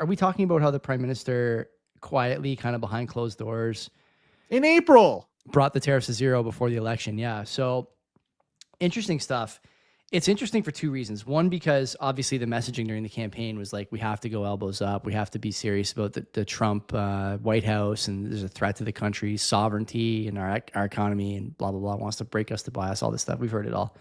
are we talking about how the prime minister quietly, kind of behind closed doors, in April brought the tariffs to zero before the election? Yeah. So interesting stuff. It's interesting for two reasons. One, because obviously the messaging during the campaign was like, we have to go elbows up. We have to be serious about the Trump White House, and there's a threat to the country's sovereignty and our economy, and blah, blah, blah, wants to break us to buy us, all this stuff. We've heard it all.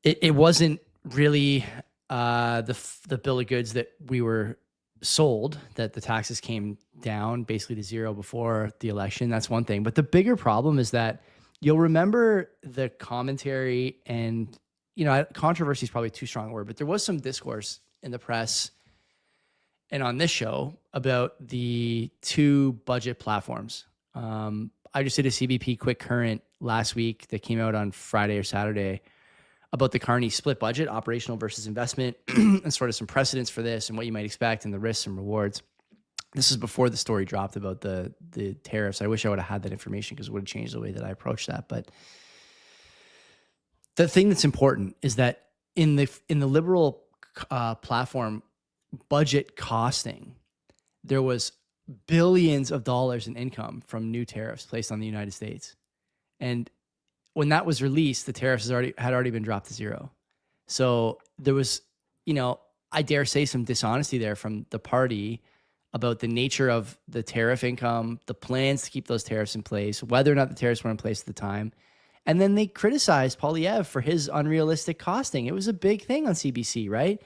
It wasn't really the bill of goods that we were sold, that the taxes came down basically to zero before the election. That's one thing. But the bigger problem is that you'll remember the commentary, and, controversy is probably too strong a word, but there was some discourse in the press and on this show about the two budget platforms. I just did a CBP Quick Current last week that came out on Friday or Saturday about the Carney split budget, operational versus investment, and sort of some precedents for this and what you might expect and the risks and rewards. This is before the story dropped about the tariffs. I wish I would have had that information because it would have changed the way that I approached that. But the thing that's important is that in the Liberal platform budget costing, there was billions of dollars in income from new tariffs placed on the United States. And when that was released, the tariffs had already been dropped to zero. So there was, I dare say, some dishonesty there from the party about the nature of the tariff income, the plans to keep those tariffs in place, whether or not the tariffs were in place at the time. And then they criticized Poilievre for his unrealistic costing. It was a big thing on CBC, right?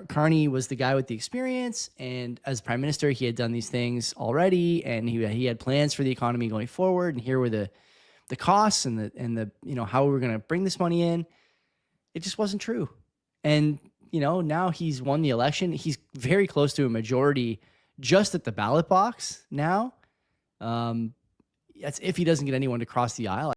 Carney was the guy with the experience, and as prime minister, he had done these things already, and he had plans for the economy going forward, and here were the costs and the how we were going to bring this money in. It just wasn't true. And, now he's won the election. He's very close to a majority just at the ballot box now. That's if he doesn't get anyone to cross the aisle.